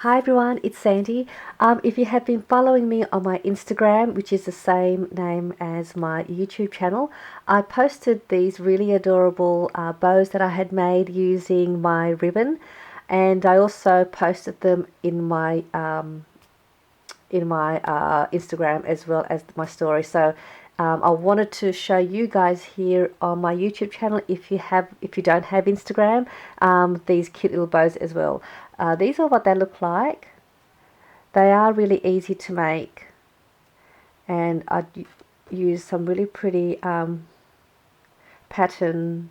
Hi everyone, it's Sandy. If you have been following me on my Instagram, which is the same name as my YouTube channel, I posted these really adorable bows that I had made using my ribbon, and I also posted them in my Instagram as well as my story. So I wanted to show you guys here on my YouTube channel, if you don't have Instagram, these cute little bows as well. These are what they look like. They are really easy to make, and I use some really pretty pattern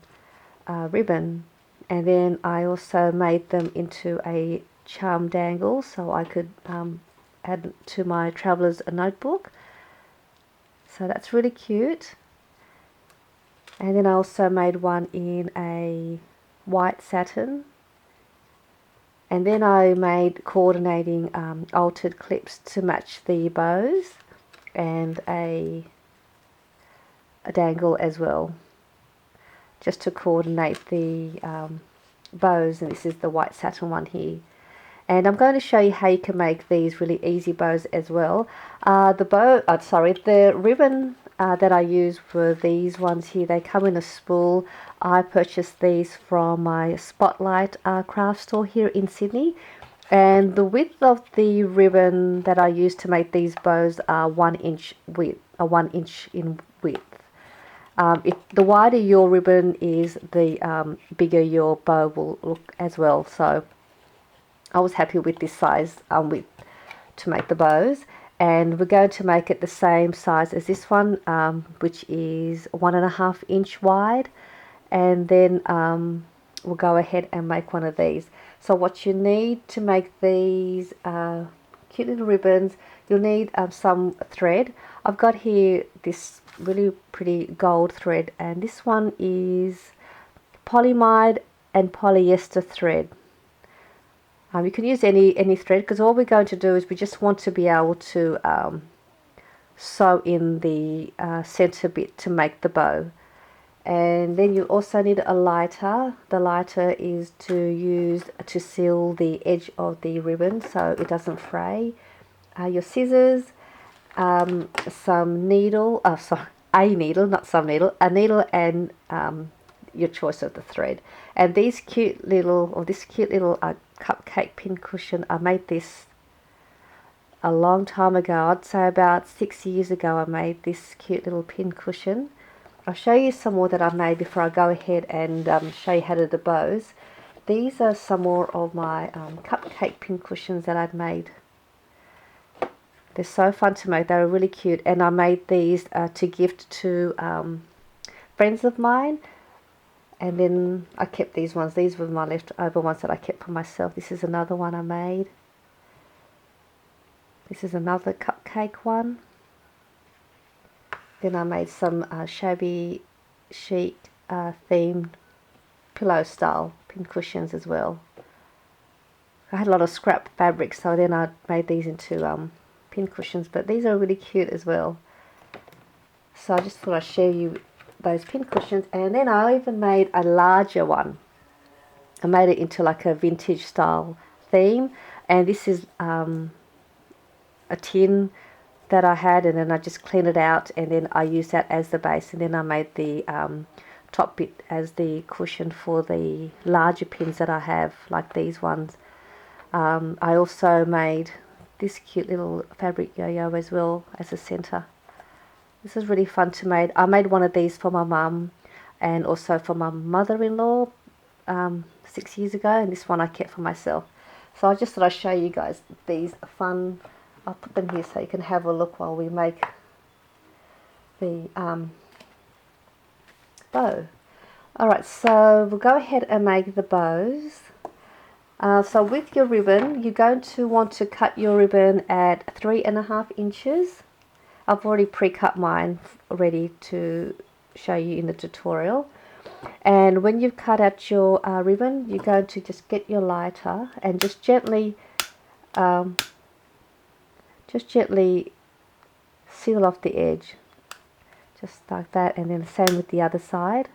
ribbon, and then I also made them into a charm dangle so I could add to my traveler's notebook. So that's really cute. And then I also made one in a white satin, and then I made coordinating altered clips to match the bows, and a dangle as well, just to coordinate the bows. And this is the white satin one here. And I'm going to show you how you can make these really easy bows as well. The ribbon that I use for these ones here, they come in a spool. I purchased these from my Spotlight craft store here in Sydney. And the width of the ribbon that I use to make these bows are 1 inch width, 1 inch in width. The wider your ribbon is, the bigger your bow will look as well. So I was happy with this size width to make the bows, and we're going to make it the same size as this one, which is 1.5 inch wide, and then we'll go ahead and make one of these. So what you need to make these cute little ribbons, you'll need some thread. I've got here this really pretty gold thread, and this one is polyamide and polyester thread. You can use any thread, because all we're going to do is we just want to be able to sew in the center bit to make the bow. And then you also need a lighter. The lighter is to use to seal the edge of the ribbon so it doesn't fray. Your scissors, some needle, a needle, not some needle, a needle, and your choice of the thread. And this cute little cupcake pin cushion, I made this a long time ago. I'd say about 6 years ago I made this cute little pin cushion. I'll show you some more that I've made before I go ahead and show you how to do the bows. These are some more of my cupcake pin cushions that I've made. They're so fun to make. They're really cute, and I made these to gift to friends of mine. And then I kept these ones. These were my leftover ones that I kept for myself. This is another one I made. This is another cupcake one. Then I made some shabby chic themed pillow style pin cushions as well. I had a lot of scrap fabric, so then I made these into pin cushions, but these are really cute as well. So I just thought I'd share you those pin cushions. And then I even made a larger one. I made it into like a vintage style theme, and this is a tin that I had, and then I just cleaned it out, and then I used that as the base, and then I made the top bit as the cushion for the larger pins that I have, like these ones. I also made this cute little fabric yo-yo as well as a center. This is really fun to make. I made one of these for my mum and also for my mother-in-law 6 years ago, and this one I kept for myself. So I just thought I'd show you guys these fun. I'll put them here so you can have a look while we make the bow. Alright, so we'll go ahead and make the bows. So with your ribbon, you're going to want to cut your ribbon at 3.5 inches. I've already pre-cut mine ready to show you in the tutorial. And when you've cut out your ribbon, you're going to just get your lighter and just gently seal off the edge, just like that. And then the same with the other side,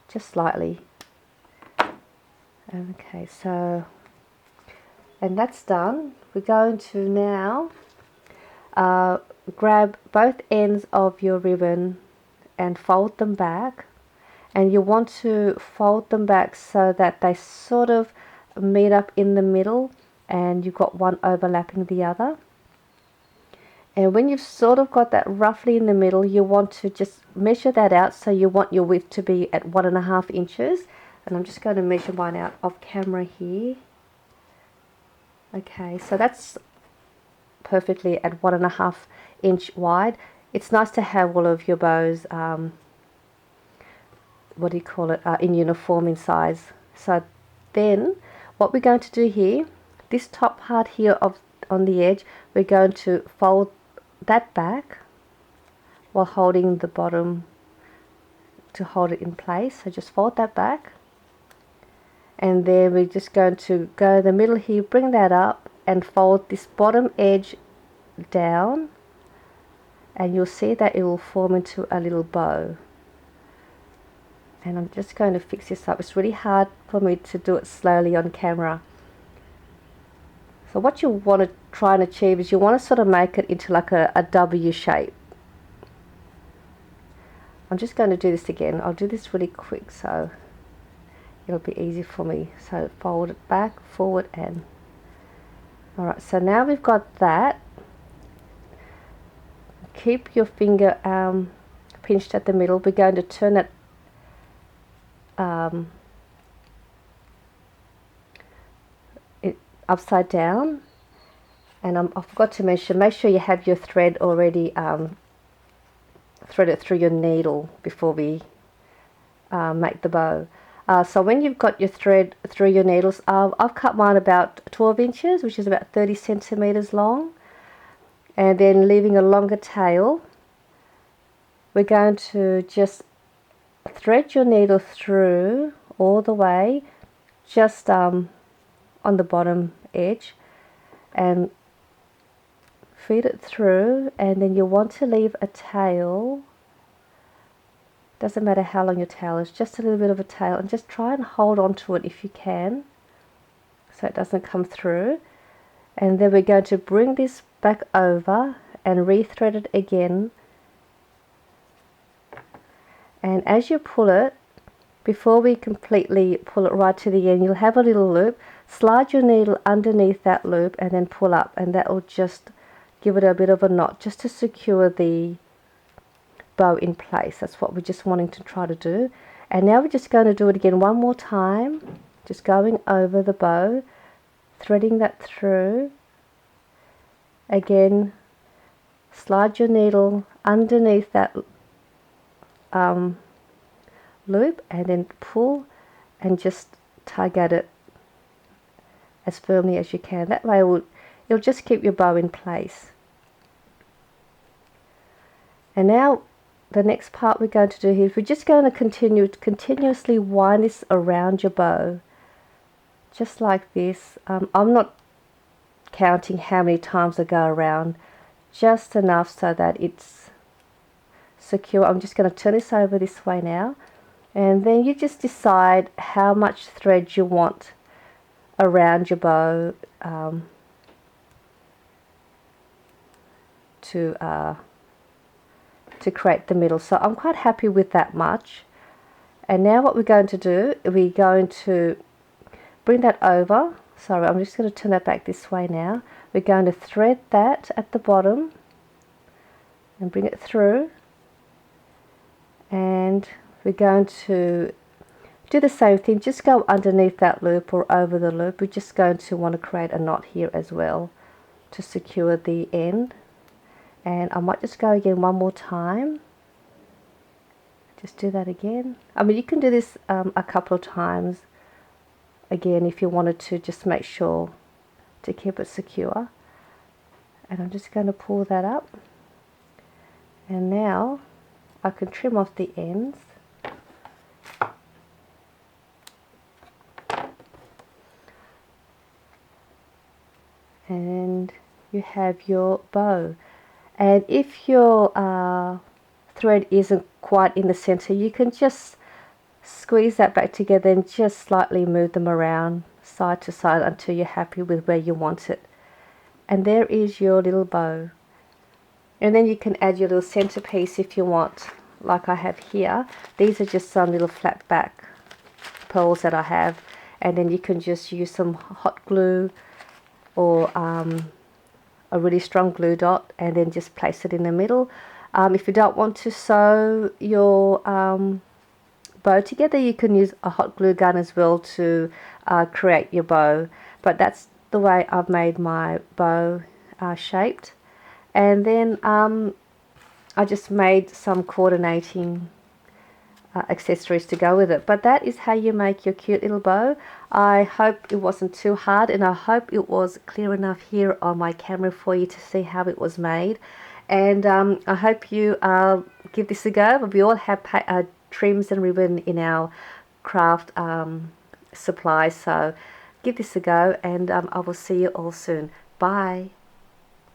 just slightly. Okay, so And that's done. We're going to now grab both ends of your ribbon and fold them back, and you want to fold them back so that they sort of meet up in the middle and you've got one overlapping the other. And when you've sort of got that roughly in the middle, you want to just measure that out. So you want your width to be at 1.5 inches, and I'm just going to measure mine out off camera here. Okay, so that's perfectly at 1.5 inch wide. It's nice to have all of your bows what do you call it, in uniform in size. So then what we're going to do here, this top part here on the edge, we're going to fold that back while holding the bottom to hold it in place. So just fold that back, and then we're just going to go in the middle here, bring that up and fold this bottom edge down, and you'll see that it will form into a little bow. And I'm just going to fix this up. It's really hard for me to do it slowly on camera. So what you want to try and achieve is you want to sort of make it into like a W shape. I'm just going to do this again. I'll do this really quick so it'll be easy for me. So fold it back, forward, and alright, so now we've got that. Keep your finger pinched at the middle. We're going to turn it upside down, and I forgot to mention, make sure you have your thread already threaded through your needle before we make the bow. So when you've got your thread through your needles, I've cut mine about 12 inches, which is about 30 centimeters long, and then leaving a longer tail, we're going to just thread your needle through all the way, just on the bottom edge, and feed it through, and then you want to leave a tail. Doesn't matter how long your tail is, just a little bit of a tail, and just try and hold on to it if you can so it doesn't come through. And then we're going to bring this back over and re-thread it again, and as you pull it, before we completely pull it right to the end, you'll have a little loop. Slide your needle underneath that loop and then pull up, and that will just give it a bit of a knot just to secure the bow in place. That's what we're just wanting to try to do. And now we're just going to do it again one more time, just going over the bow, threading that through. Again, slide your needle underneath that loop and then pull and just tug at it as firmly as you can. That way it'll just keep your bow in place. And now the next part we're going to do here is we're just going to continuously wind this around your bow, just like this. I'm not counting how many times I go around, just enough so that it's secure. I'm just going to turn this over this way now, and then you just decide how much thread you want around your bow to create the middle. So I'm quite happy with that much. And now what we're going to do, we're going to bring that over. Sorry, I'm just going to turn that back this way now. We're going to thread that at the bottom and bring it through, and we're going to do the same thing, just go underneath that loop or over the loop. We're just going to want to create a knot here as well to secure the end. And I might just go again one more time. Just do that again. I mean, you can do this a couple of times again if you wanted to, just make sure to keep it secure. And I'm just going to pull that up, and now I can trim off the ends. And you have your bow. And if your thread isn't quite in the center, you can just squeeze that back together and just slightly move them around side to side until you're happy with where you want it. And there is your little bow. And then you can add your little centerpiece if you want, like I have here. These are just some little flat back pearls that I have, and then you can just use some hot glue or a really strong glue dot, and then just place it in the middle. If you don't want to sew your bow together, you can use a hot glue gun as well to create your bow, but that's the way I've made my bow shaped. And then I just made some coordinating accessories to go with it. But that is how you make your cute little bow. I hope it wasn't too hard, and I hope it was clear enough here on my camera for you to see how it was made. And I hope you give this a go. We all have trims and ribbon in our craft supplies, so give this a go, and I will see you all soon. Bye.